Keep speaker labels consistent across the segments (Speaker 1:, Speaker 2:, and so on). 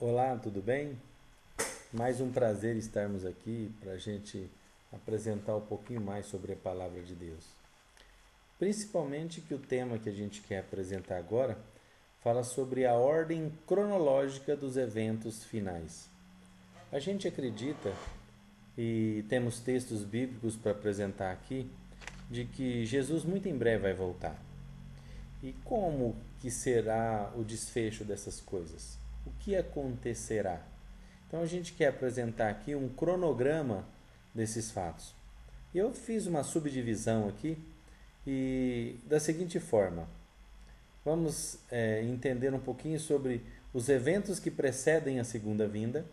Speaker 1: Olá, tudo bem? Mais um prazer estarmos aqui para a gente apresentar um pouquinho mais sobre a palavra de Deus. Principalmente que o tema que a gente quer apresentar agora fala sobre a ordem cronológica dos eventos finais. A gente acredita, e temos textos bíblicos para apresentar aqui, de que Jesus muito em breve vai voltar. E como que será o desfecho dessas coisas? O que acontecerá? Então a gente quer apresentar aqui um cronograma desses fatos. Eu fiz uma subdivisão aqui e da seguinte forma: vamos entender um pouquinho sobre os eventos que precedem a segunda vinda,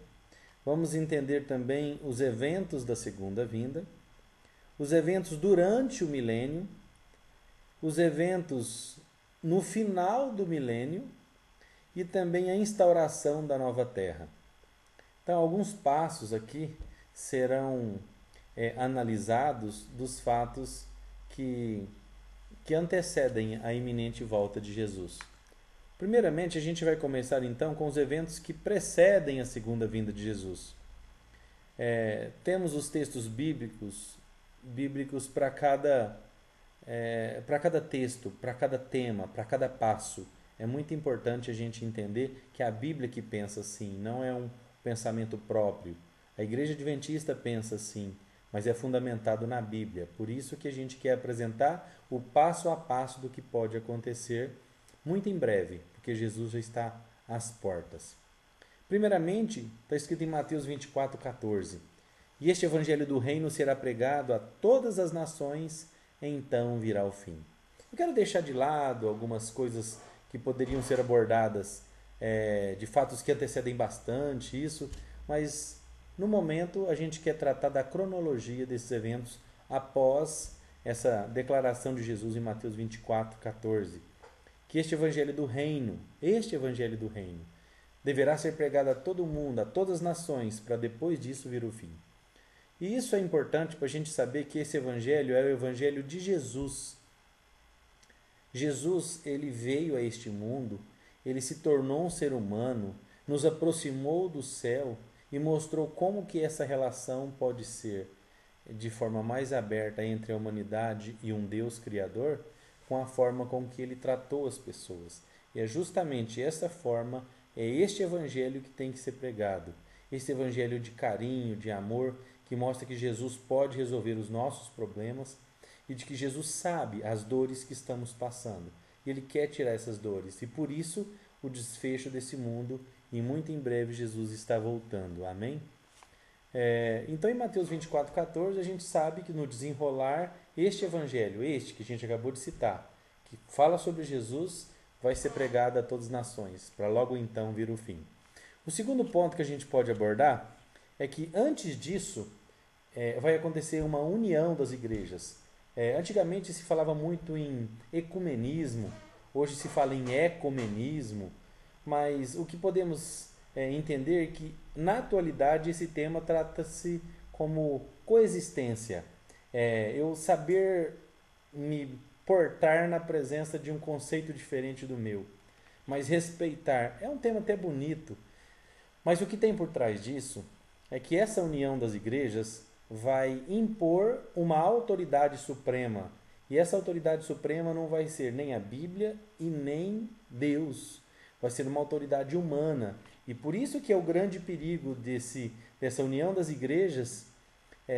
Speaker 1: vamos entender também os eventos da segunda vinda, os eventos durante o milênio, os eventos no final do milênio e também a instauração da nova terra. Então, alguns passos aqui serão analisados dos fatos que antecedem a iminente volta de Jesus. Primeiramente, a gente vai começar então com os eventos que precedem a segunda vinda de Jesus. Temos os textos bíblicos para cada texto, para cada tema, para cada passo. É muito importante a gente entender que é a Bíblia que pensa assim, não é um pensamento próprio. A Igreja Adventista pensa assim, mas é fundamentado na Bíblia. Por isso que a gente quer apresentar o passo a passo do que pode acontecer muito em breve, porque Jesus já está às portas. Primeiramente, está escrito em Mateus 24:14. E este evangelho do reino será pregado a todas as nações, então virá o fim. Eu quero deixar de lado algumas coisas que poderiam ser abordadas, de fatos que antecedem bastante isso, mas no momento a gente quer tratar da cronologia desses eventos após essa declaração de Jesus em Mateus 24:14, que este evangelho do reino, deverá ser pregado a todo mundo, a todas as nações, para depois disso vir o fim. E isso é importante para a gente saber que esse evangelho é o evangelho de Jesus. Jesus, ele veio a este mundo, ele se tornou um ser humano, nos aproximou do céu e mostrou como que essa relação pode ser de forma mais aberta entre a humanidade e um Deus criador, com a forma com que ele tratou as pessoas. E é justamente essa forma, é este evangelho que tem que ser pregado. Esse evangelho de carinho, de amor, que mostra que Jesus pode resolver os nossos problemas e de que Jesus sabe as dores que estamos passando. E Ele quer tirar essas dores. E por isso o desfecho desse mundo, e muito em breve Jesus está voltando. Amém? Então em Mateus 24:14 a gente sabe que no desenrolar este evangelho, este que a gente acabou de citar, que fala sobre Jesus, vai ser pregado a todas as nações, para logo então vir o fim. O segundo ponto que a gente pode abordar é que antes disso vai acontecer uma união das igrejas. Antigamente se falava muito em ecumenismo, hoje se fala em ecumenismo, mas o que podemos entender é que na atualidade esse tema trata-se como coexistência. Eu saber me portar na presença de um conceito diferente do meu, mas respeitar. É um tema até bonito, mas o que tem por trás disso é que essa união das igrejas vai impor uma autoridade suprema. E essa autoridade suprema não vai ser nem a Bíblia e nem Deus. Vai ser uma autoridade humana. E por isso que é o grande perigo dessa união das igrejas,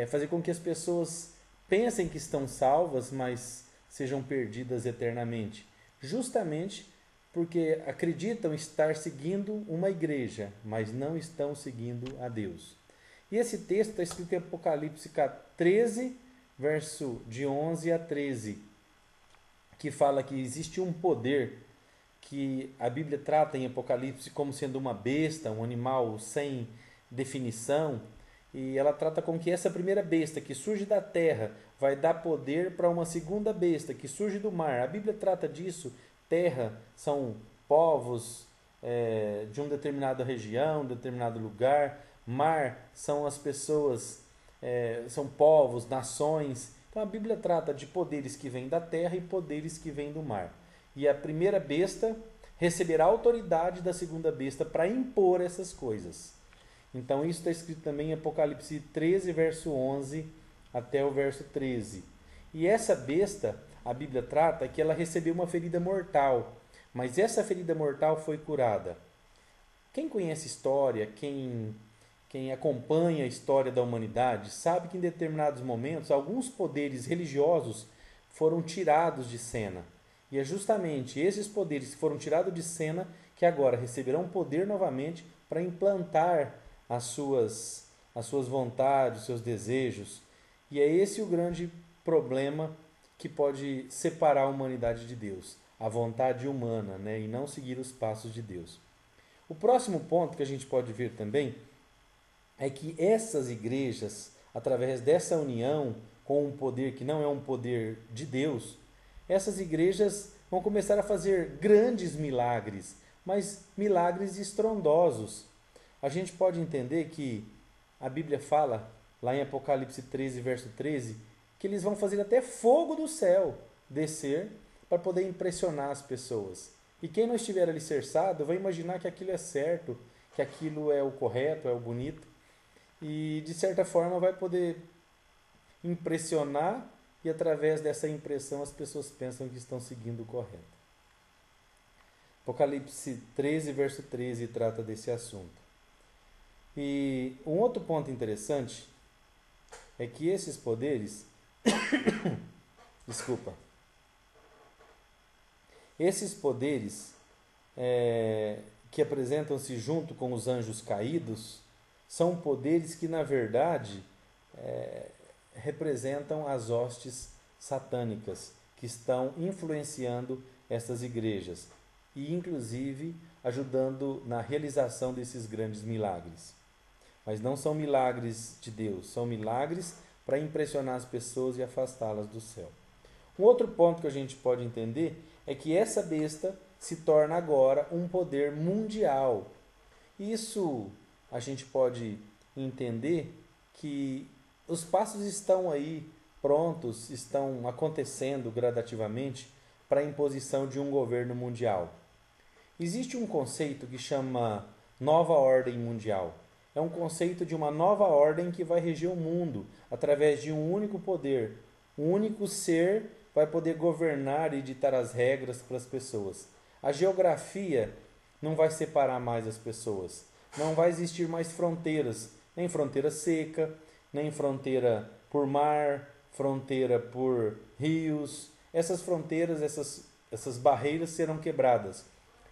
Speaker 1: fazer com que as pessoas pensem que estão salvas, mas sejam perdidas eternamente. Justamente porque acreditam estar seguindo uma igreja, mas não estão seguindo a Deus. E esse texto está escrito em Apocalipse 13, verso de 11 a 13, que fala que existe um poder que a Bíblia trata em Apocalipse como sendo uma besta, um animal sem definição, e ela trata como que essa primeira besta que surge da terra vai dar poder para uma segunda besta que surge do mar. A Bíblia trata disso. Terra são povos de uma determinada região, um determinado lugar. Mar são as pessoas, são povos, nações. Então a Bíblia trata de poderes que vêm da terra e poderes que vêm do mar. E a primeira besta receberá a autoridade da segunda besta para impor essas coisas. Então isso está escrito também em Apocalipse 13, verso 11 até o verso 13. E essa besta, a Bíblia trata que ela recebeu uma ferida mortal, mas essa ferida mortal foi curada. Quem conhece história, quem acompanha a história da humanidade, sabe que em determinados momentos alguns poderes religiosos foram tirados de cena. E é justamente esses poderes que foram tirados de cena que agora receberão poder novamente para implantar as suas vontades, os seus desejos. E é esse o grande problema que pode separar a humanidade de Deus, a vontade humana, né? E não seguir os passos de Deus. O próximo ponto que a gente pode ver também é que essas igrejas, através dessa união com um poder que não é um poder de Deus, essas igrejas vão começar a fazer grandes milagres, mas milagres estrondosos. A gente pode entender que a Bíblia fala, lá em Apocalipse 13, verso 13, que eles vão fazer até fogo do céu descer para poder impressionar as pessoas. E quem não estiver alicerçado vai imaginar que aquilo é certo, que aquilo é o correto, é o bonito, e de certa forma vai poder impressionar, e através dessa impressão as pessoas pensam que estão seguindo o correto. Apocalipse 13, verso 13 trata desse assunto. E um outro ponto interessante é que esses poderes esses poderes que apresentam-se junto com os anjos caídos são poderes que na verdade representam as hostes satânicas que estão influenciando essas igrejas e inclusive ajudando na realização desses grandes milagres. Mas não são milagres de Deus, são milagres para impressionar as pessoas e afastá-las do céu. Um outro ponto que a gente pode entender é que essa besta se torna agora um poder mundial. Isso a gente pode entender que os passos estão aí prontos, estão acontecendo gradativamente para a imposição de um governo mundial. Existe um conceito que chama nova ordem mundial. É um conceito de uma nova ordem que vai reger o mundo através de um único poder. Um único ser vai poder governar e ditar as regras para as pessoas. A geografia não vai separar mais as pessoas. Não vai existir mais fronteiras, nem fronteira seca, nem fronteira por mar, fronteira por rios. Essas fronteiras, essas barreiras serão quebradas.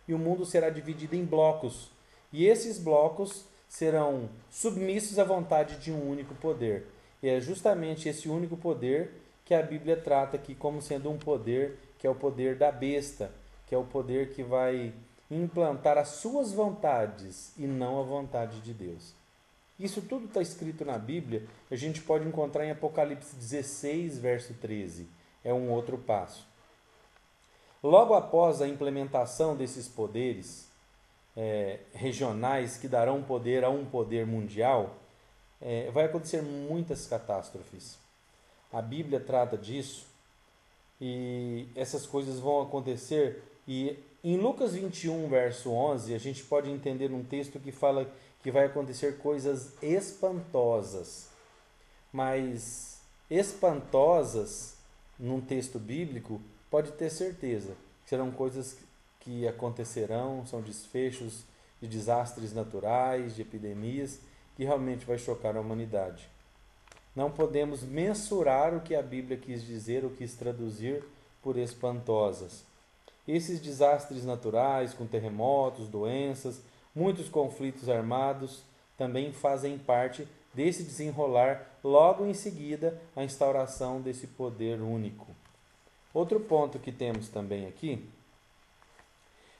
Speaker 1: E o mundo será dividido em blocos. E esses blocos serão submissos à vontade de um único poder. E é justamente esse único poder que a Bíblia trata aqui como sendo um poder que é o poder da besta, que é o poder que vai implantar as suas vontades e não a vontade de Deus. Isso tudo está escrito na Bíblia, a gente pode encontrar em Apocalipse 16, verso 13. É um outro passo. Logo após a implementação desses poderes regionais que darão poder a um poder mundial, vai acontecer muitas catástrofes. A Bíblia trata disso e essas coisas vão acontecer. E em Lucas 21, verso 11, a gente pode entender um texto que fala que vai acontecer coisas espantosas. Mas espantosas, num texto bíblico, pode ter certeza que serão coisas que acontecerão, são desfechos de desastres naturais, de epidemias, que realmente vai chocar a humanidade. Não podemos mensurar o que a Bíblia quis dizer ou quis traduzir por espantosas. Esses desastres naturais, com terremotos, doenças, muitos conflitos armados, também fazem parte desse desenrolar, logo em seguida, a instauração desse poder único. Outro ponto que temos também aqui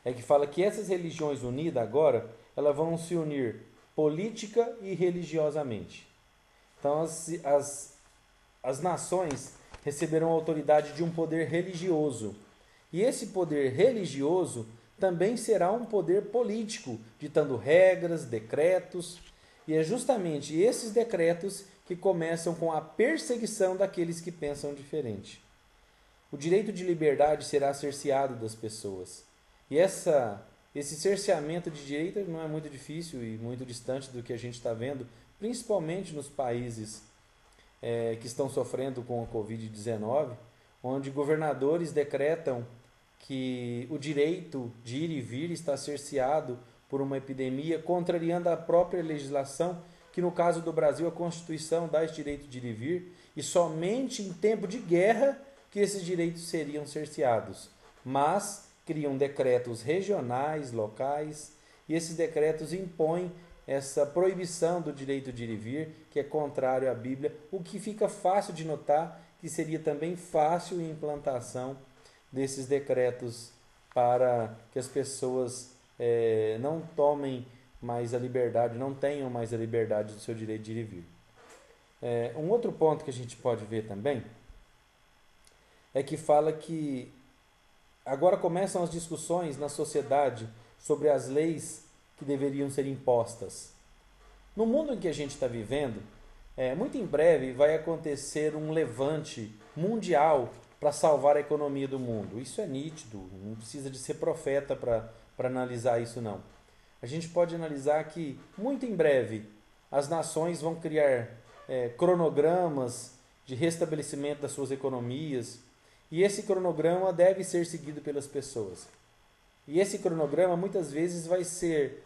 Speaker 1: é que fala que essas religiões unidas agora, elas vão se unir política e religiosamente. Então as nações receberão a autoridade de um poder religioso. E esse poder religioso também será um poder político, ditando regras, decretos. E é justamente esses decretos que começam com a perseguição daqueles que pensam diferente. O direito de liberdade será cerceado das pessoas. E esse cerceamento de direito não é muito difícil e muito distante do que a gente está vendo, principalmente nos países que estão sofrendo com a Covid-19, onde governadores decretam que o direito de ir e vir está cerceado por uma epidemia, contrariando a própria legislação, que no caso do Brasil a Constituição dá esse direito de ir e vir, e somente em tempo de guerra que esses direitos seriam cerceados. Mas criam decretos regionais, locais, e esses decretos impõem essa proibição do direito de ir e vir, que é contrário à Bíblia, o que fica fácil de notar que seria também fácil a implantação desses decretos para que as pessoas não tomem mais a liberdade, não tenham mais a liberdade do seu direito de ir e vir. Um outro ponto que a gente pode ver também é que fala que agora começam as discussões na sociedade sobre as leis que deveriam ser impostas. No mundo em que a gente está vivendo, muito em breve vai acontecer um levante mundial para salvar a economia do mundo. Isso é nítido, não precisa de ser profeta para analisar isso não. A gente pode analisar que muito em breve as nações vão criar cronogramas de restabelecimento das suas economias, e esse cronograma deve ser seguido pelas pessoas. E esse cronograma muitas vezes vai ser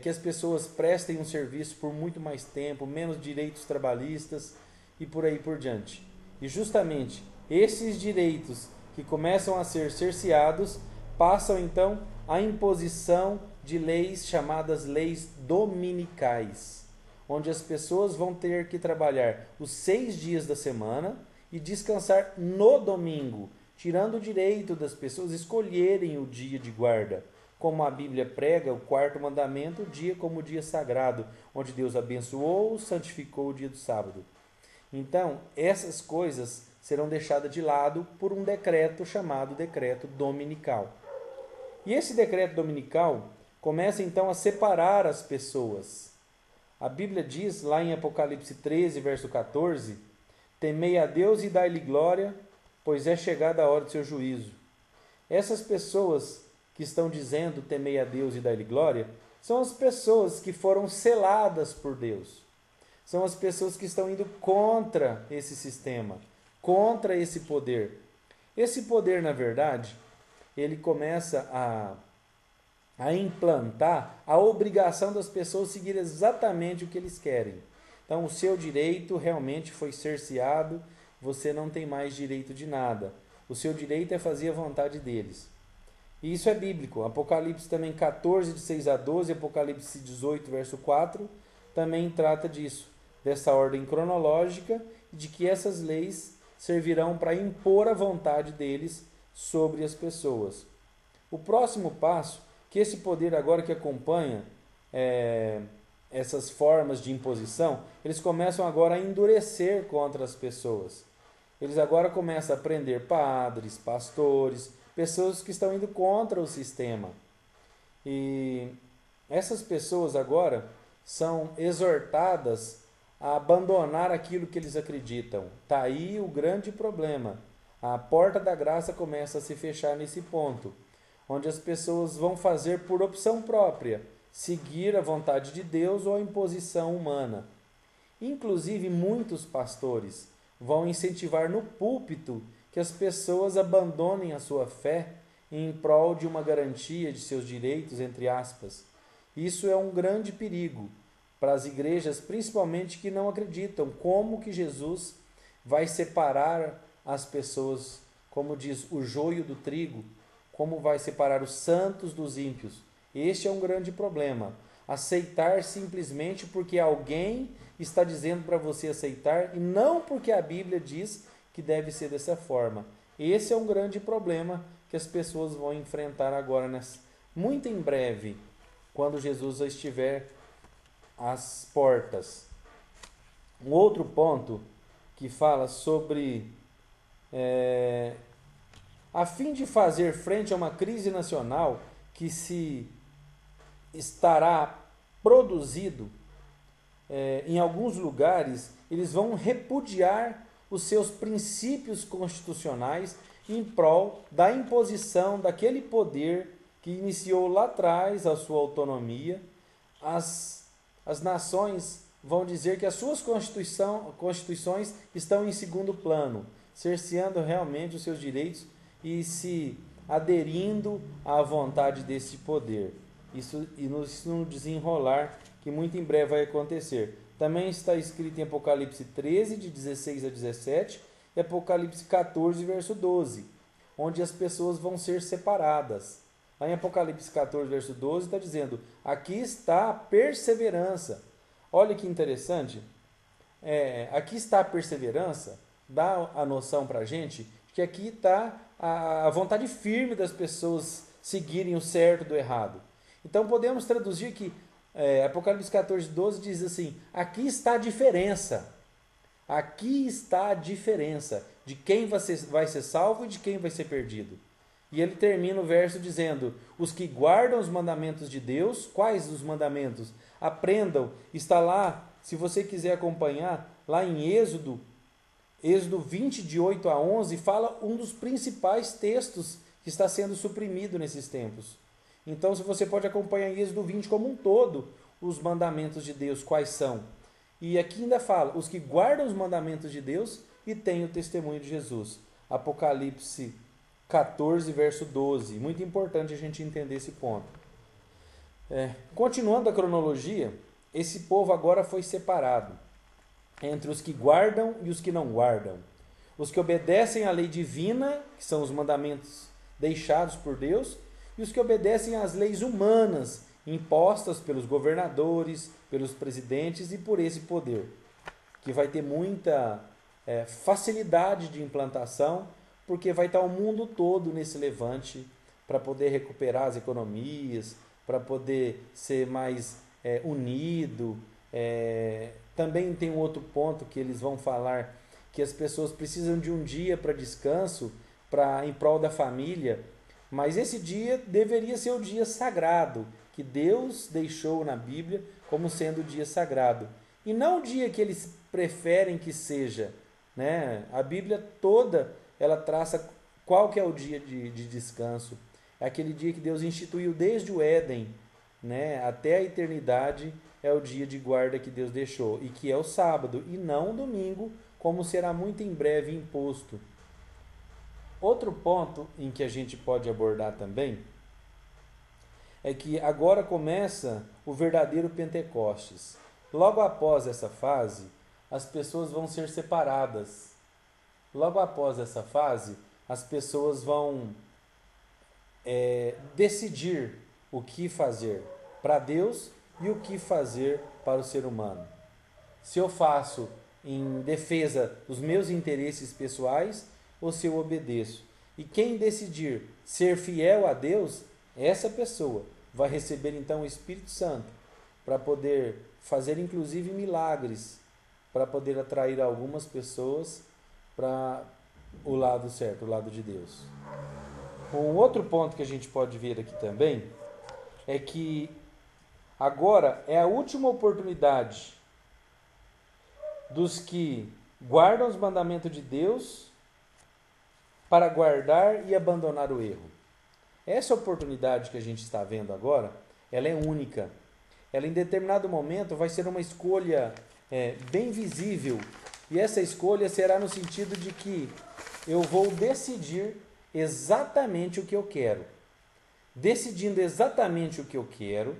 Speaker 1: que as pessoas prestem um serviço por muito mais tempo, menos direitos trabalhistas e por aí por diante. E justamente esses direitos que começam a ser cerceados passam então à imposição de leis chamadas leis dominicais, onde as pessoas vão ter que trabalhar os 6 dias da semana e descansar no domingo, tirando o direito das pessoas escolherem o dia de guarda. Como a Bíblia prega, o 4º mandamento, o dia como o dia sagrado, onde Deus abençoou, santificou o dia do sábado. Então, essas coisas serão deixadas de lado por um decreto chamado decreto dominical. E esse decreto dominical começa então a separar as pessoas. A Bíblia diz lá em Apocalipse 13, verso 14, temei a Deus e dai-lhe glória, pois é chegada a hora do seu juízo. Essas pessoas que estão dizendo temei a Deus e dai-lhe glória, são as pessoas que foram seladas por Deus. São as pessoas que estão indo contra esse sistema, contra esse poder. Esse poder, na verdade, ele começa a implantar a obrigação das pessoas seguir exatamente o que eles querem. Então, o seu direito realmente foi cerceado, você não tem mais direito de nada. O seu direito é fazer a vontade deles. E isso é bíblico. Apocalipse também 14, de 6 a 12, Apocalipse 18, verso 4, também trata disso, dessa ordem cronológica, de que essas leis servirão para impor a vontade deles sobre as pessoas. O próximo passo, que esse poder agora que acompanha essas formas de imposição, eles começam agora a endurecer contra as pessoas. Eles agora começam a prender padres, pastores, pessoas que estão indo contra o sistema. E essas pessoas agora são exortadas a abandonar aquilo que eles acreditam. Está aí o grande problema. A porta da graça começa a se fechar nesse ponto, onde as pessoas vão fazer por opção própria, seguir a vontade de Deus ou a imposição humana. Inclusive, muitos pastores vão incentivar no púlpito que as pessoas abandonem a sua fé em prol de uma garantia de seus direitos, entre aspas. Isso é um grande perigo para as igrejas, principalmente que não acreditam como que Jesus vai separar as pessoas, como diz, o joio do trigo, como vai separar os santos dos ímpios. Este é um grande problema. Aceitar simplesmente porque alguém está dizendo para você aceitar e não porque a Bíblia diz que deve ser dessa forma. Esse é um grande problema que as pessoas vão enfrentar agora, muito em breve, quando Jesus estiver às portas. Um outro ponto que fala sobre a fim de fazer frente a uma crise nacional que se estará produzido em alguns lugares, eles vão repudiar os seus princípios constitucionais em prol da imposição daquele poder que iniciou lá atrás a sua autonomia. As nações vão dizer que as suas constituições estão em segundo plano, cerceando realmente os seus direitos e se aderindo à vontade desse poder. Isso no desenrolar que muito em breve vai acontecer. Também está escrito em Apocalipse 13, de 16 a 17, e Apocalipse 14, verso 12, onde as pessoas vão ser separadas. Lá em Apocalipse 14, verso 12, está dizendo: aqui está a perseverança. Olha que interessante. Aqui está a perseverança, dá a noção para a gente que aqui está a vontade firme das pessoas seguirem o certo do errado. Então podemos traduzir que Apocalipse 14, 12 diz assim: aqui está a diferença. Aqui está a diferença de quem vai ser salvo e de quem vai ser perdido. E ele termina o verso dizendo: os que guardam os mandamentos de Deus. Quais os mandamentos? Aprendam, está lá, se você quiser acompanhar, lá em Êxodo 20, de 8 a 11, fala um dos principais textos que está sendo suprimido nesses tempos. Então, se você pode acompanhar em Êxodo 20 como um todo, os mandamentos de Deus, quais são? E aqui ainda fala: os que guardam os mandamentos de Deus e têm o testemunho de Jesus. Apocalipse 14, verso 12. Muito importante a gente entender esse ponto. Continuando a cronologia, esse povo agora foi separado entre os que guardam e os que não guardam. Os que obedecem à lei divina, que são os mandamentos deixados por Deus, e os que obedecem às leis humanas, impostas pelos governadores, pelos presidentes e por esse poder, que vai ter muita facilidade de implantação, porque vai estar o mundo todo nesse levante para poder recuperar as economias, para poder ser mais unido. Também tem um outro ponto que eles vão falar, que as pessoas precisam de um dia para descanso, em prol da família, mas esse dia deveria ser o dia sagrado, que Deus deixou na Bíblia como sendo o dia sagrado, e não o dia que eles preferem que seja, né? A Bíblia toda, ela traça qual que é o dia de descanso. É aquele dia que Deus instituiu desde o Éden, né, até a eternidade, é o dia de guarda que Deus deixou, e que é o sábado, e não o domingo, como será muito em breve imposto. Outro ponto em que a gente pode abordar também é que agora começa o verdadeiro Pentecostes. Logo após essa fase, as pessoas vão ser separadas. Logo após essa fase, as pessoas vão decidir o que fazer para Deus e o que fazer para o ser humano. Se eu faço em defesa dos meus interesses pessoais ou se eu obedeço. E quem decidir ser fiel a Deus, essa pessoa vai receber então o Espírito Santo para poder fazer inclusive milagres, para poder atrair algumas pessoas para o lado certo, o lado de Deus. Um outro ponto que a gente pode ver aqui também é que agora é a última oportunidade dos que guardam os mandamentos de Deus para guardar e abandonar o erro. Essa oportunidade que a gente está vendo agora, ela é única. Ela em determinado momento vai ser uma escolha bem visível. E essa escolha será no sentido de que eu vou decidir exatamente o que eu quero. Decidindo exatamente o que eu quero,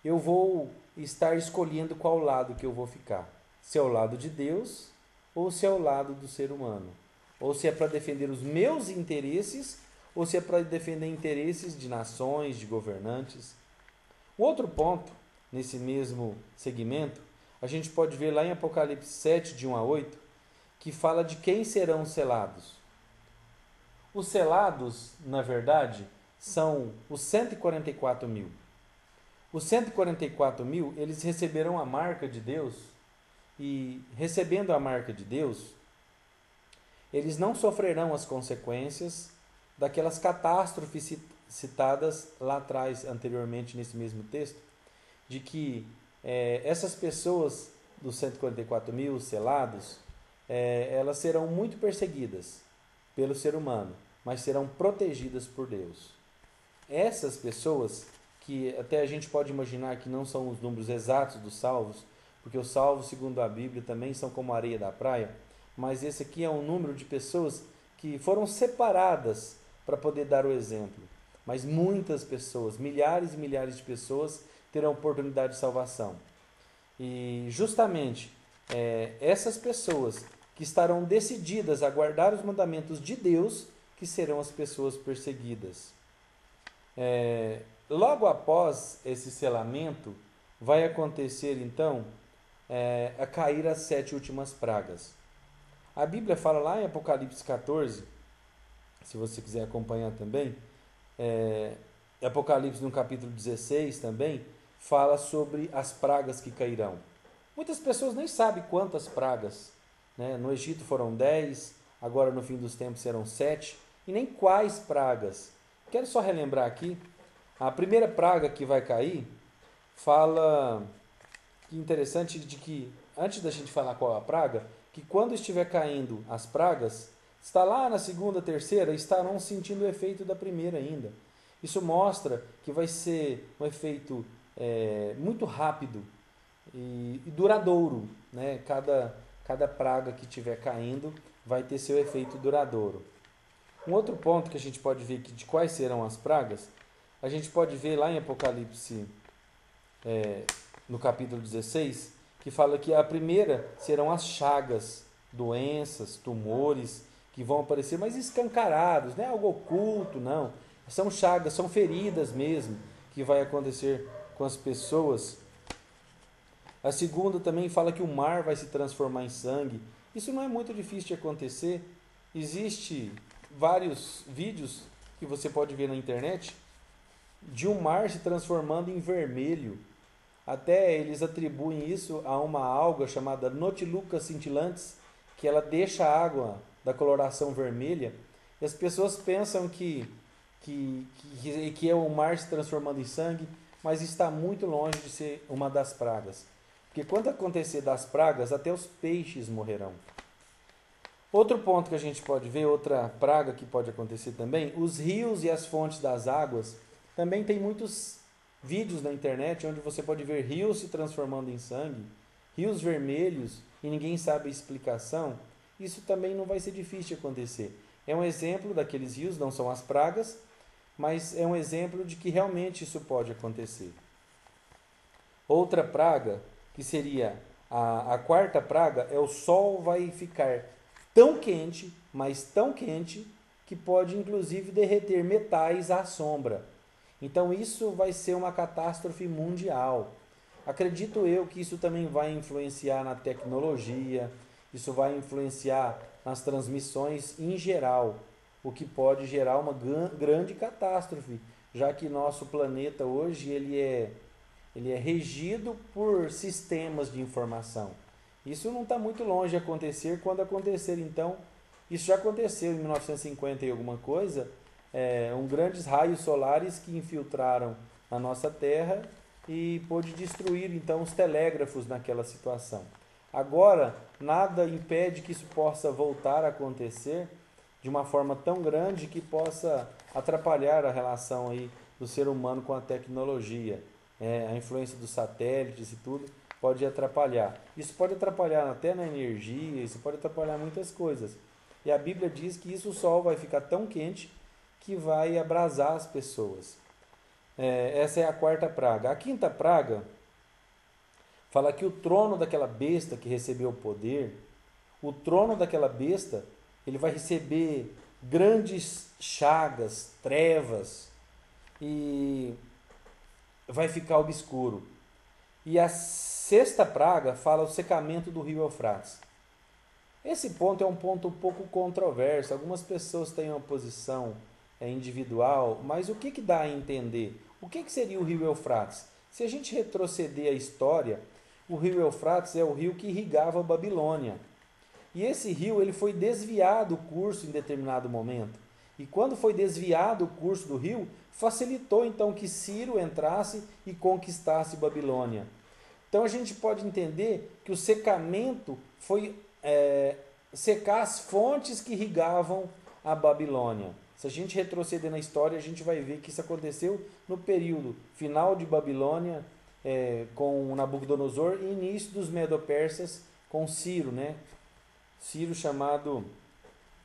Speaker 1: eu vou estar escolhendo qual lado que eu vou ficar. Se é o lado de Deus ou se é o lado do ser humano. Ou se é para defender os meus interesses ou se é para defender interesses de nações, de governantes. O outro ponto, nesse mesmo segmento, a gente pode ver lá em Apocalipse 7, de 1 a 8, que fala de quem serão selados. Os selados, na verdade, são os 144 mil. Os 144 mil, eles receberão a marca de Deus, e recebendo a marca de Deus, eles não sofrerão as consequências daquelas catástrofes citadas lá atrás, anteriormente, nesse mesmo texto, de que essas pessoas dos 144 mil selados, elas serão muito perseguidas pelo ser humano, mas serão protegidas por Deus. essas pessoas, que até a gente pode imaginar que não são os números exatos dos salvos, porque os salvos, segundo a Bíblia, também são como a areia da praia, mas esse aqui é um número de pessoas que foram separadas para poder dar o exemplo. Mas muitas pessoas, milhares e milhares de pessoas, terão oportunidade de salvação. E justamente essas pessoas que estarão decididas a guardar os mandamentos de Deus, que serão as pessoas perseguidas. Logo após esse selamento, vai acontecer então a cair as 7 últimas pragas. A Bíblia fala lá em Apocalipse 14, se você quiser acompanhar também, Apocalipse no capítulo 16 também, fala sobre as pragas que cairão. Muitas pessoas nem sabem quantas pragas, né? No Egito foram 10, agora no fim dos tempos serão 7, e nem quais pragas. Quero só relembrar aqui, a primeira praga que vai cair, fala, que interessante, de que, antes da gente falar qual é a praga, que quando estiver caindo as pragas, está lá na segunda, terceira, estarão sentindo o efeito da primeira ainda. Isso mostra que vai ser um efeito muito rápido e duradouro, né? Cada praga que estiver caindo vai ter seu efeito duradouro. Um outro ponto que a gente pode ver aqui de quais serão as pragas, a gente pode ver lá em Apocalipse, no capítulo 16, que fala que a primeira serão as chagas, doenças, tumores, que vão aparecer, mas escancarados, não é algo oculto, não. São chagas, são feridas mesmo, que vai acontecer com as pessoas. A segunda também fala que o mar vai se transformar em sangue. Isso não é muito difícil de acontecer. Existe vários vídeos que você pode ver na internet de um mar se transformando em vermelho. Até eles atribuem isso a uma alga chamada Notiluca scintillantes, que ela deixa a água da coloração vermelha. E as pessoas pensam que é o mar se transformando em sangue, mas está muito longe de ser uma das pragas. Porque quando acontecer das pragas, até os peixes morrerão. Outro ponto que a gente pode ver, outra praga que pode acontecer também, os rios e as fontes das águas. Também tem muitos vídeos na internet onde você pode ver rios se transformando em sangue, rios vermelhos, e ninguém sabe a explicação. Isso também não vai ser difícil de acontecer. É um exemplo daqueles rios, não são as pragas, mas é um exemplo de que realmente isso pode acontecer. Outra praga, que seria a quarta praga, é o sol vai ficar tão quente, mas tão quente, que pode inclusive derreter metais à sombra. Então isso vai ser uma catástrofe mundial. Acredito eu que isso também vai influenciar na tecnologia, isso vai influenciar nas transmissões em geral, o que pode gerar uma grande catástrofe, já que nosso planeta hoje ele é regido por sistemas de informação. Isso não está muito longe de acontecer. Quando acontecer, então, isso já aconteceu em 1950 e alguma coisa, grandes raios solares que infiltraram a nossa Terra e pôde destruir então os telégrafos naquela situação. Agora, nada impede que isso possa voltar a acontecer de uma forma tão grande que possa atrapalhar a relação aí do ser humano com a tecnologia. A influência dos satélites e tudo pode atrapalhar. Isso pode atrapalhar até na energia, isso pode atrapalhar muitas coisas. E a Bíblia diz que o sol vai ficar tão quente que vai abrasar as pessoas. Essa é a quarta praga. A quinta praga fala que o trono daquela besta que recebeu o poder, o trono daquela besta, ele vai receber grandes chagas, trevas, e vai ficar obscuro. E a sexta praga fala o secamento do rio Eufrates. Esse ponto é um ponto um pouco controverso. Algumas pessoas têm uma posição individual, mas o que dá a entender? O que seria o rio Eufrates? Se a gente retroceder a história, o rio Eufrates é o rio que irrigava a Babilônia. E esse rio ele foi desviado o curso em determinado momento. E quando foi desviado o curso do rio, facilitou então que Ciro entrasse e conquistasse Babilônia. Então a gente pode entender que o secamento foi secar as fontes que irrigavam a Babilônia, Se a gente retroceder na história, a gente vai ver que isso aconteceu no período final de Babilônia, com Nabucodonosor, e início dos Medo-Persas com Ciro, né? Ciro, chamado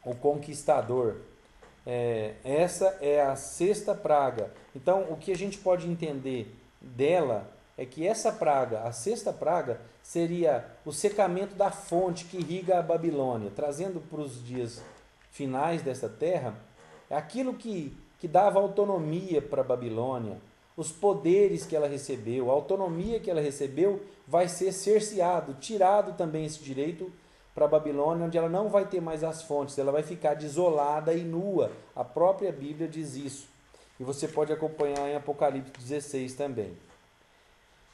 Speaker 1: o Conquistador. Essa é a sexta praga. Então, o que a gente pode entender dela é que essa praga, a sexta praga, seria o secamento da fonte que irriga a Babilônia, trazendo para os dias finais dessa terra aquilo que dava autonomia para a Babilônia, os poderes que ela recebeu, a autonomia que ela recebeu vai ser cerceado, tirado também esse direito para a Babilônia, onde ela não vai ter mais as fontes, ela vai ficar desolada e nua. A própria Bíblia diz isso. E você pode acompanhar em Apocalipse 16 também.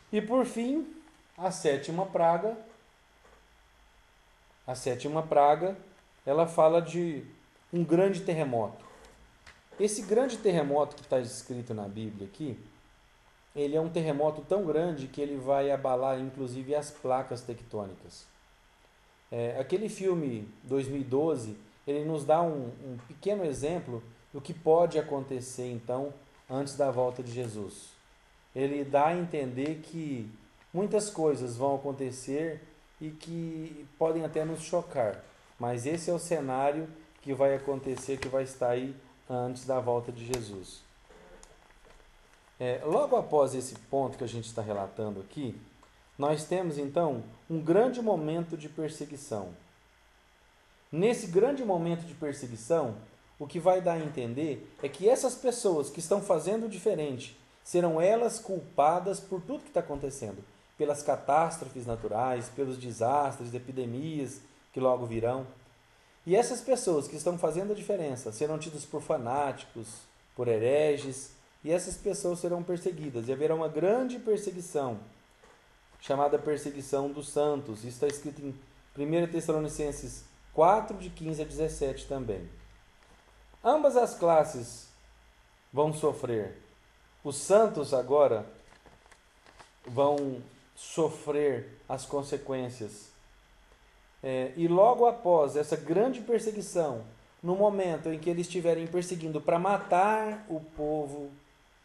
Speaker 1: E por fim, a sétima praga. A sétima praga, ela fala de um grande terremoto. Esse grande terremoto que está escrito na Bíblia aqui, ele é um terremoto tão grande que ele vai abalar inclusive as placas tectônicas. Aquele filme 2012, ele nos dá um pequeno exemplo do que pode acontecer então antes da volta de Jesus. Ele dá a entender que muitas coisas vão acontecer e que podem até nos chocar, mas esse é o cenário que vai acontecer, que vai estar aí antes da volta de Jesus. Logo após esse ponto que a gente está relatando aqui, nós temos então um grande momento de perseguição. Nesse grande momento de perseguição, o que vai dar a entender é que essas pessoas que estão fazendo diferente serão elas culpadas por tudo que está acontecendo, pelas catástrofes naturais, pelos desastres, epidemias que logo virão. E essas pessoas que estão fazendo a diferença serão tidas por fanáticos, por hereges, e essas pessoas serão perseguidas. E haverá uma grande perseguição, chamada perseguição dos santos. Isso está escrito em 1 Tessalonicenses 4, de 15 a 17 também. Ambas as classes vão sofrer. Os santos agora vão sofrer as consequências. E logo após essa grande perseguição, no momento em que eles estiverem perseguindo para matar o povo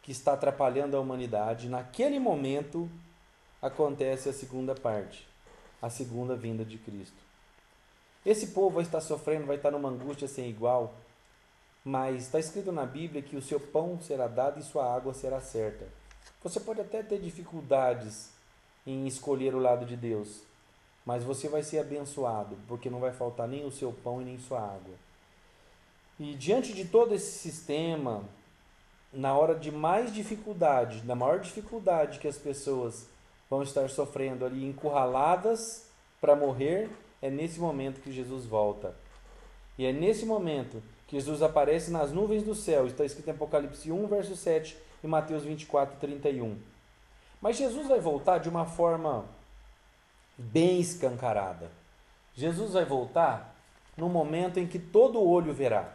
Speaker 1: que está atrapalhando a humanidade, naquele momento acontece a segunda parte, a segunda vinda de Cristo. Esse povo vai estar sofrendo, vai estar numa angústia sem igual, mas está escrito na Bíblia que o seu pão será dado e sua água será certa. Você pode até ter dificuldades em escolher o lado de Deus, mas você vai ser abençoado, porque não vai faltar nem o seu pão e nem sua água. E diante de todo esse sistema, na hora de mais dificuldade, na maior dificuldade que as pessoas vão estar sofrendo ali, encurraladas para morrer, é nesse momento que Jesus volta. E é nesse momento que Jesus aparece nas nuvens do céu. Está escrito em Apocalipse 1, verso 7 e Mateus 24, 31. Mas Jesus vai voltar de uma forma bem escancarada. Jesus vai voltar no momento em que todo olho verá.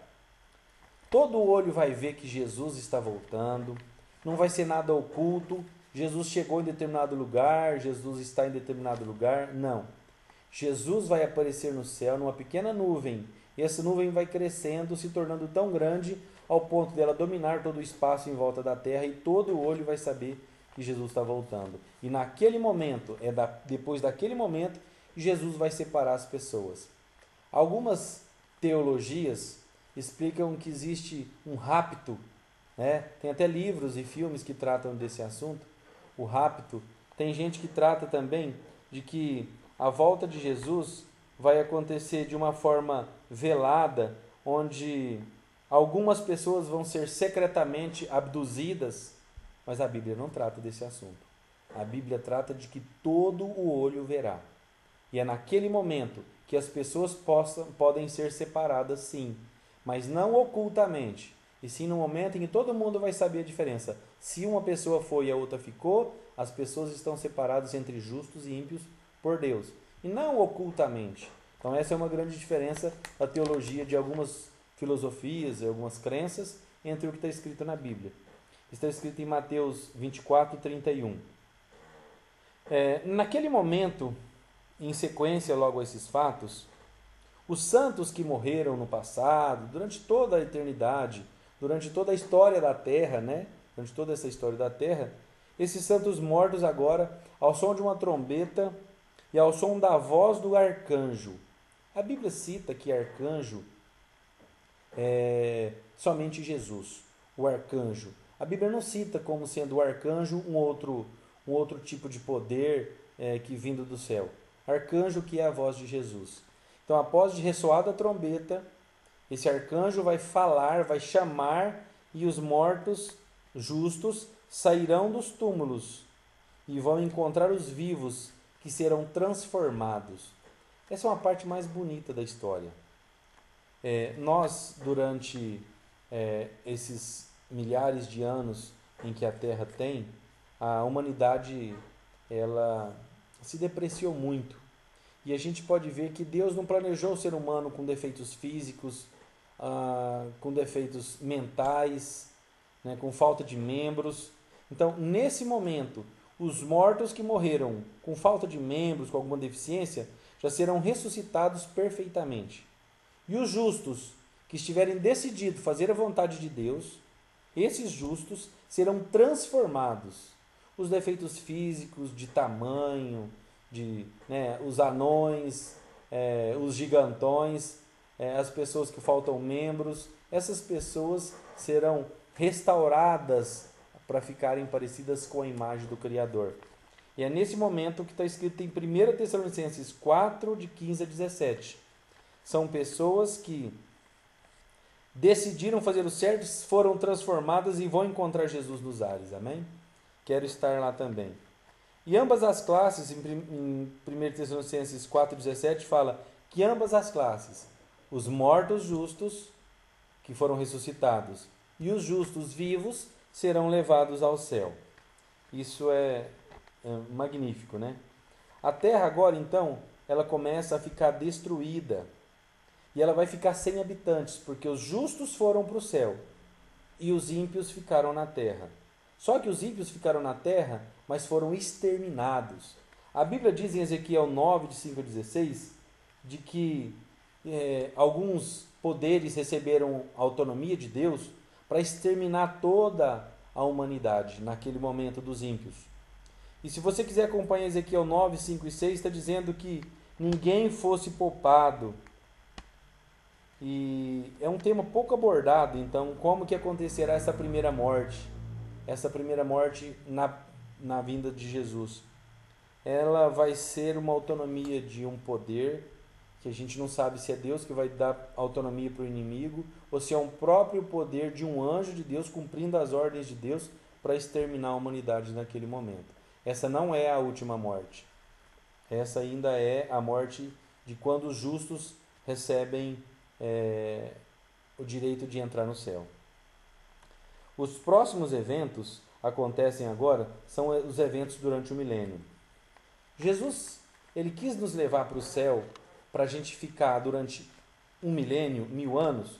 Speaker 1: Todo olho vai ver que Jesus está voltando. Não vai ser nada oculto. Jesus chegou em determinado lugar, Jesus está em determinado lugar. Não. Jesus vai aparecer no céu numa pequena nuvem. E essa nuvem vai crescendo, se tornando tão grande ao ponto dela dominar todo o espaço em volta da terra, e todo olho vai saber que Jesus está voltando. E naquele momento, depois daquele momento, Jesus vai separar as pessoas. Algumas teologias explicam que existe um rapto, né? Tem até livros e filmes que tratam desse assunto, o rapto. Tem gente que trata também de que a volta de Jesus vai acontecer de uma forma velada, onde algumas pessoas vão ser secretamente abduzidas, mas a Bíblia não trata desse assunto. A Bíblia trata de que todo o olho verá. E é naquele momento que as pessoas podem ser separadas, sim, mas não ocultamente, e sim no momento em que todo mundo vai saber a diferença. Se uma pessoa foi e a outra ficou, as pessoas estão separadas entre justos e ímpios por Deus, e não ocultamente. Então essa é uma grande diferença da teologia de algumas filosofias e algumas crenças entre o que está escrito na Bíblia. Está escrito em Mateus 24, 31. Naquele momento, em sequência logo a esses fatos, Os santos que morreram no passado, durante toda a eternidade, durante toda a história da Terra, né? Durante toda essa história da Terra, esses santos mortos agora, ao som de uma trombeta e ao som da voz do arcanjo. A Bíblia cita que arcanjo é somente Jesus, o arcanjo. A Bíblia não cita como sendo o arcanjo um outro tipo de poder que vindo do céu. Arcanjo que é a voz de Jesus. Então, após de ressoada a trombeta, esse arcanjo vai falar, vai chamar, e os mortos justos sairão dos túmulos e vão encontrar os vivos que serão transformados. Essa é uma parte mais bonita da história. Nós, durante esses milhares de anos em que a Terra tem, a humanidade ela se depreciou muito. E a gente pode ver que Deus não planejou o ser humano com defeitos físicos, com defeitos mentais, né, com falta de membros. Então, nesse momento, os mortos que morreram com falta de membros, com alguma deficiência, já serão ressuscitados perfeitamente. E os justos que estiverem decididos fazer a vontade de Deus, esses justos serão transformados. Os defeitos físicos, de tamanho, os anões, os gigantões, as pessoas que faltam membros, essas pessoas serão restauradas para ficarem parecidas com a imagem do Criador. E é nesse momento que está escrito em 1 Tessalonicenses 4, de 15 a 17. São pessoas que decidiram fazer o certo, foram transformadas e vão encontrar Jesus nos ares. Amém? Quero estar lá também. E ambas as classes, em 1 Tessalonicenses 4,17, fala que ambas as classes, os mortos justos, que foram ressuscitados, e os justos vivos, serão levados ao céu. Isso é magnífico, né? A terra agora, então, ela começa a ficar destruída. E ela vai ficar sem habitantes, porque os justos foram para o céu e os ímpios ficaram na terra. Só que os ímpios ficaram na terra, mas foram exterminados. A Bíblia diz em Ezequiel 9, de 5 a 16, de que alguns poderes receberam autonomia de Deus para exterminar toda a humanidade naquele momento dos ímpios. E se você quiser acompanhar Ezequiel 9, 5 e 6, está dizendo que ninguém fosse poupado. E é um tema pouco abordado, então, como que acontecerá essa primeira morte? Essa primeira morte na vinda de Jesus. Ela vai ser uma autonomia de um poder, que a gente não sabe se é Deus que vai dar autonomia para o inimigo, ou se é um próprio poder de um anjo de Deus cumprindo as ordens de Deus para exterminar a humanidade naquele momento. Essa não é a última morte. Essa ainda é a morte de quando os justos recebem o direito de entrar no céu. Os próximos eventos acontecem agora, são os eventos durante o milênio. Jesus, ele quis nos levar para o céu para a gente ficar durante 1 milênio, 1000 anos,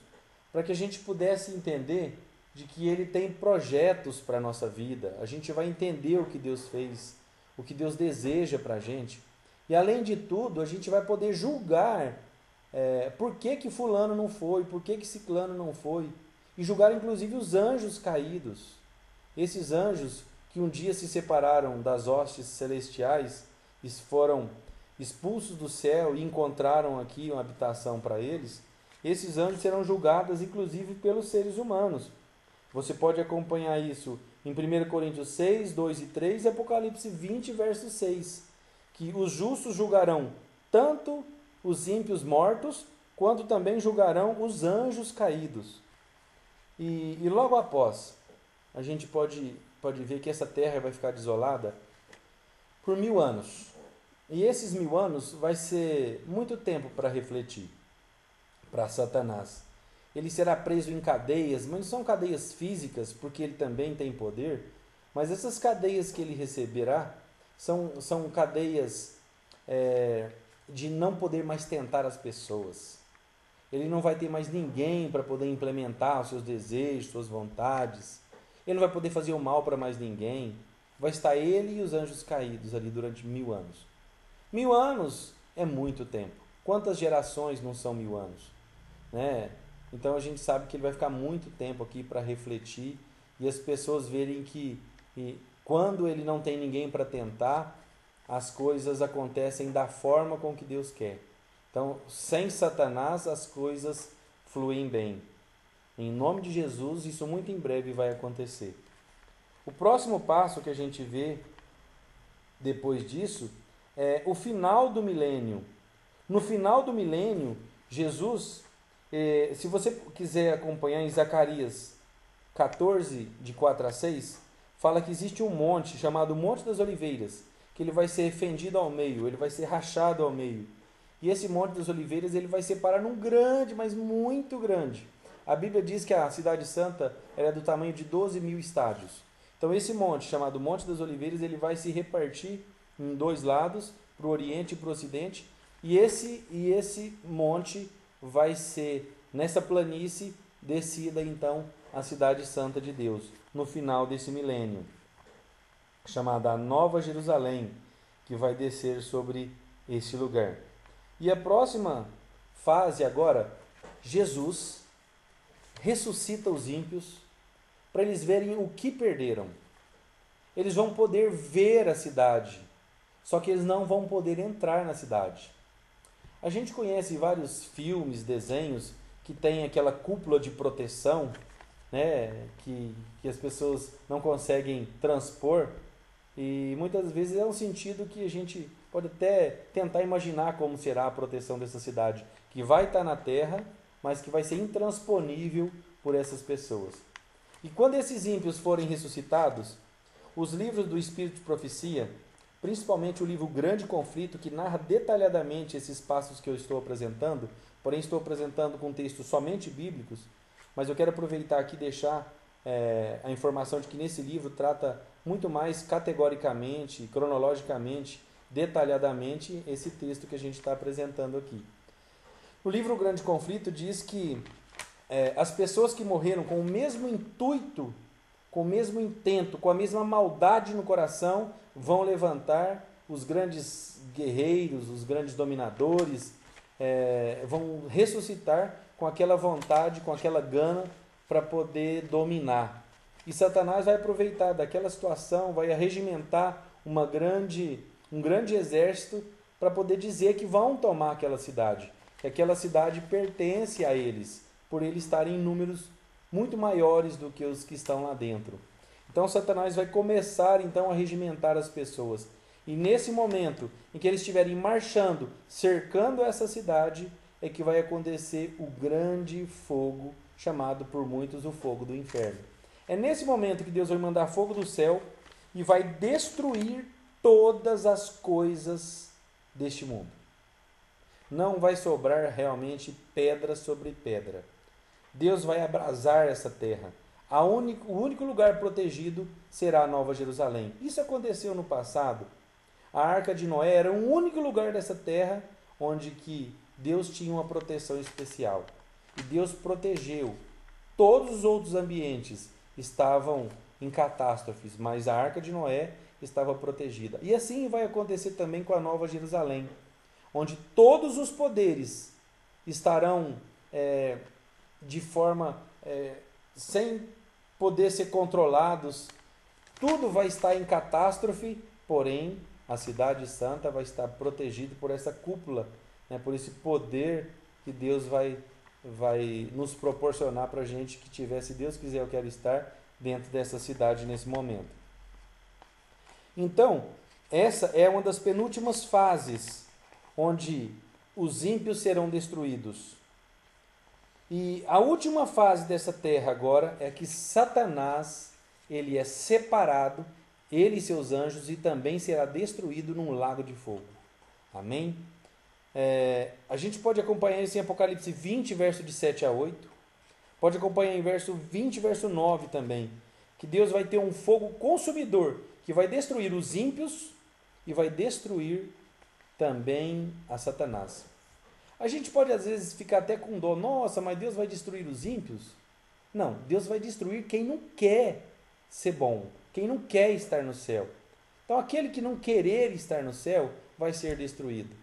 Speaker 1: para que a gente pudesse entender de que ele tem projetos para a nossa vida. A gente vai entender o que Deus fez, o que Deus deseja para a gente. E além de tudo, a gente vai poder julgar por que fulano não foi, por que ciclano não foi, e julgar inclusive os anjos caídos. Esses anjos que um dia se separaram das hostes celestiais e foram expulsos do céu e encontraram aqui uma habitação para eles, esses anjos serão julgados inclusive pelos seres humanos. Você pode acompanhar isso em 1 Coríntios 6, 2 e 3 e Apocalipse 20, verso 6, que os justos julgarão tanto os ímpios mortos, quanto também julgarão os anjos caídos. E logo após, a gente pode ver que essa terra vai ficar desolada por 1000 anos. E esses 1000 anos vai ser muito tempo para refletir para Satanás. Ele será preso em cadeias, mas não são cadeias físicas, porque ele também tem poder, mas essas cadeias que ele receberá são cadeias de não poder mais tentar as pessoas. Ele não vai ter mais ninguém para poder implementar os seus desejos, suas vontades. Ele não vai poder fazer o mal para mais ninguém. Vai estar ele e os anjos caídos ali durante 1000 anos. 1000 anos é muito tempo. Quantas gerações não são 1000 anos? Né? Então a gente sabe que ele vai ficar muito tempo aqui para refletir e as pessoas verem que quando ele não tem ninguém para tentar, as coisas acontecem da forma com que Deus quer. Então, sem Satanás, as coisas fluem bem. Em nome de Jesus, isso muito em breve vai acontecer. O próximo passo que a gente vê depois disso é o final do milênio. No final do milênio, Jesus, se você quiser acompanhar em Zacarias 14, de 4 a 6, fala que existe um monte chamado Monte das Oliveiras, que ele vai ser fendido ao meio, ele vai ser rachado ao meio. E esse Monte das Oliveiras ele vai separar num grande, mas muito grande. A Bíblia diz que a Cidade Santa é do tamanho de 12.000 estádios. Então esse monte, chamado Monte das Oliveiras, ele vai se repartir em 2 lados, para o Oriente e para o Ocidente. E esse monte vai ser, nessa planície, descida então a Cidade Santa de Deus, no final desse milênio, chamada Nova Jerusalém, que vai descer sobre este lugar. E a próxima fase agora, Jesus ressuscita os ímpios para eles verem o que perderam. Eles vão poder ver a cidade, só que eles não vão poder entrar na cidade. A gente conhece vários filmes, desenhos que tem aquela cúpula de proteção, né, que as pessoas não conseguem transpor, e muitas vezes é um sentido que a gente pode até tentar imaginar como será a proteção dessa cidade, que vai estar na terra, mas que vai ser intransponível por essas pessoas. E quando esses ímpios forem ressuscitados, os livros do Espírito de Profecia, principalmente o livro Grande Conflito, que narra detalhadamente esses passos que eu estou apresentando, porém estou apresentando com textos somente bíblicos, mas eu quero aproveitar aqui e deixar a informação de que nesse livro trata muito mais categoricamente, cronologicamente, detalhadamente esse texto que a gente está apresentando aqui. No livro Grande Conflito diz que as pessoas que morreram com o mesmo intuito, com o mesmo intento, com a mesma maldade no coração, vão levantar os grandes guerreiros, os grandes dominadores, vão ressuscitar com aquela vontade, com aquela gana para poder dominar. E Satanás vai aproveitar daquela situação, vai arregimentar um grande exército para poder dizer que vão tomar aquela cidade, que aquela cidade pertence a eles, por eles estarem em números muito maiores do que os que estão lá dentro. Então Satanás vai começar então a regimentar as pessoas. E nesse momento em que eles estiverem marchando, cercando essa cidade, é que vai acontecer o grande fogo, chamado por muitos o fogo do inferno. É nesse momento que Deus vai mandar fogo do céu e vai destruir todas as coisas deste mundo. Não vai sobrar realmente pedra sobre pedra. Deus vai abrasar essa terra. O único lugar protegido será a Nova Jerusalém. Isso aconteceu no passado. A Arca de Noé era o único lugar dessa terra onde que Deus tinha uma proteção especial. E Deus protegeu. Todos os outros ambientes estavam em catástrofes, mas a Arca de Noé estava protegida. E assim vai acontecer também com a Nova Jerusalém, onde todos os poderes estarão de forma sem poder ser controlados. Tudo vai estar em catástrofe, porém a Cidade Santa vai estar protegida por essa cúpula, né, por esse poder que Deus vai nos proporcionar para a gente que tiver, se Deus quiser, eu quero estar dentro dessa cidade nesse momento. Então, essa é uma das penúltimas fases onde os ímpios serão destruídos. E a última fase dessa terra agora é que Satanás, ele é separado, ele e seus anjos, e também será destruído num lago de fogo. Amém? A gente pode acompanhar isso em Apocalipse 20, verso de 7 a 8. Pode acompanhar em verso 20, verso 9 também. Que Deus vai ter um fogo consumidor que vai destruir os ímpios e vai destruir também a Satanás. A gente pode às vezes ficar até com dó. Nossa, mas Deus vai destruir os ímpios? Não, Deus vai destruir quem não quer ser bom, quem não quer estar no céu. Então aquele que não querer estar no céu vai ser destruído.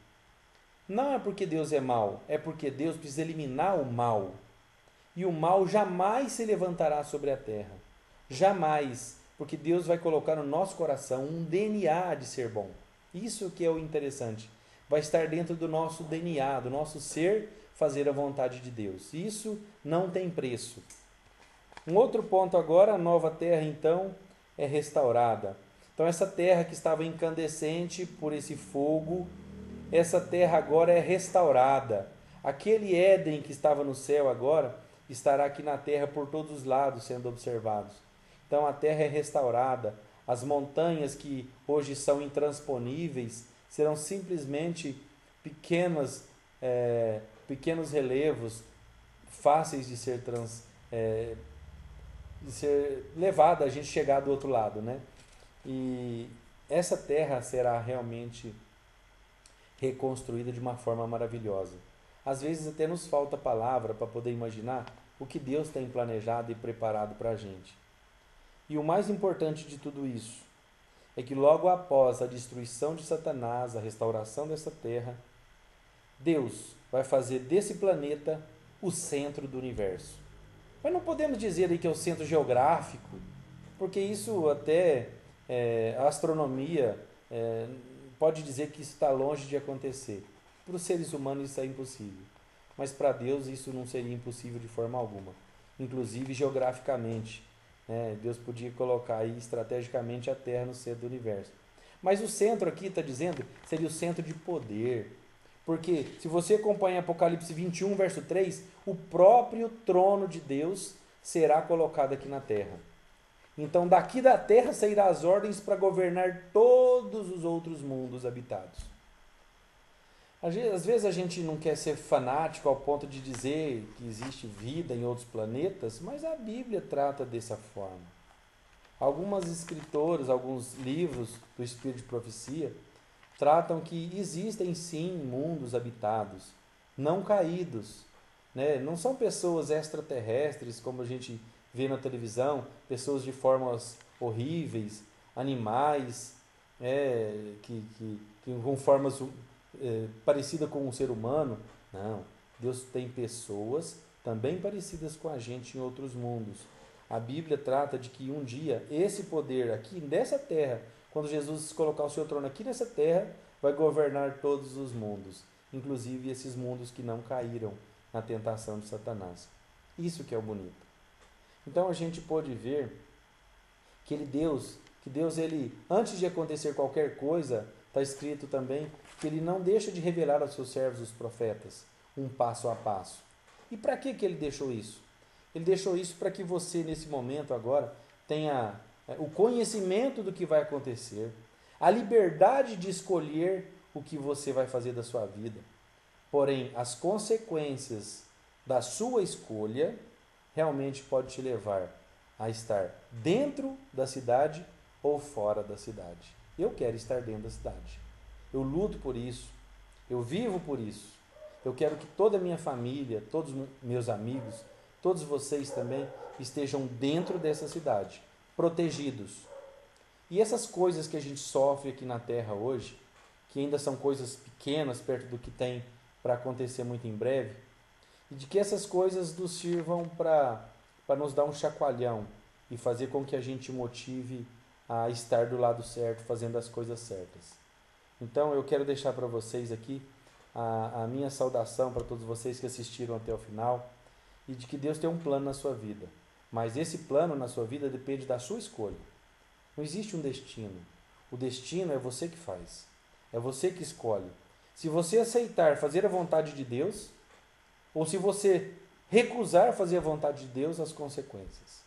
Speaker 1: Não é porque Deus é mau, é porque Deus precisa eliminar o mal. E o mal jamais se levantará sobre a terra. Jamais. Porque Deus vai colocar no nosso coração um DNA de ser bom. Isso que é o interessante. Vai estar dentro do nosso DNA, do nosso ser, fazer a vontade de Deus. Isso não tem preço. Um outro ponto agora, a nova terra então é restaurada. Então essa terra que estava incandescente por esse fogo, essa terra agora é restaurada. Aquele Éden que estava no céu agora estará aqui na terra por todos os lados sendo observados. Então a terra é restaurada. As montanhas que hoje são intransponíveis serão simplesmente pequenos relevos fáceis de ser levada a gente chegar do outro lado, né? E essa terra será realmente reconstruída de uma forma maravilhosa. Às vezes até nos falta palavra para poder imaginar o que Deus tem planejado e preparado para a gente. E o mais importante de tudo isso é que logo após a destruição de Satanás, a restauração dessa terra, Deus vai fazer desse planeta o centro do universo. Mas não podemos dizer aí que é o centro geográfico, porque isso até a astronomia pode dizer que isso está longe de acontecer. Para os seres humanos isso é impossível, mas para Deus isso não seria impossível de forma alguma, inclusive geograficamente. Deus podia colocar aí estrategicamente a Terra no centro do universo. Mas o centro aqui está dizendo seria o centro de poder. Porque se você acompanha Apocalipse 21, verso 3, o próprio trono de Deus será colocado aqui na terra. Então daqui da terra sairá as ordens para governar todos os outros mundos habitados. Às vezes a gente não quer ser fanático ao ponto de dizer que existe vida em outros planetas, mas a Bíblia trata dessa forma. Algumas escritoras, alguns livros do Espírito de Profecia tratam que existem sim mundos habitados, não caídos. Não são pessoas extraterrestres, como a gente vê na televisão, pessoas de formas horríveis, animais, com formas parecidas com um ser humano. Não, Deus tem pessoas também parecidas com a gente em outros mundos. A Bíblia trata de que um dia esse poder aqui nessa terra, quando Jesus colocar o seu trono aqui nessa terra, vai governar todos os mundos, inclusive esses mundos que não caíram na tentação de Satanás. Isso que é o bonito. Então a gente pode ver que Deus, ele, antes de acontecer qualquer coisa, está escrito também que ele não deixa de revelar aos seus servos, os profetas, um passo a passo. E para que ele deixou isso? Ele deixou isso para que você, nesse momento agora, tenha o conhecimento do que vai acontecer, a liberdade de escolher o que você vai fazer da sua vida. Porém, as consequências da sua escolha realmente pode te levar a estar dentro da cidade ou fora da cidade. Eu quero estar dentro da cidade. Eu luto por isso. Eu vivo por isso. Eu quero que toda a minha família, todos os meus amigos, todos vocês também estejam dentro dessa cidade, protegidos. E essas coisas que a gente sofre aqui na Terra hoje, que ainda são coisas pequenas perto do que tem para acontecer muito em breve, e de que essas coisas nos sirvam para nos dar um chacoalhão e fazer com que a gente motive a estar do lado certo, fazendo as coisas certas. Então eu quero deixar para vocês aqui a minha saudação para todos vocês que assistiram até o final, e de que Deus tem um plano na sua vida. Mas esse plano na sua vida depende da sua escolha. Não existe um destino. O destino é você que faz. É você que escolhe. Se você aceitar fazer a vontade de Deus, ou se você recusar fazer a vontade de Deus, as consequências.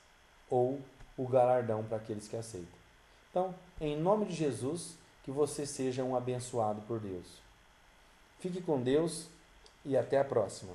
Speaker 1: Ou o galardão para aqueles que aceitam. Então, em nome de Jesus, que você seja um abençoado por Deus. Fique com Deus e até a próxima.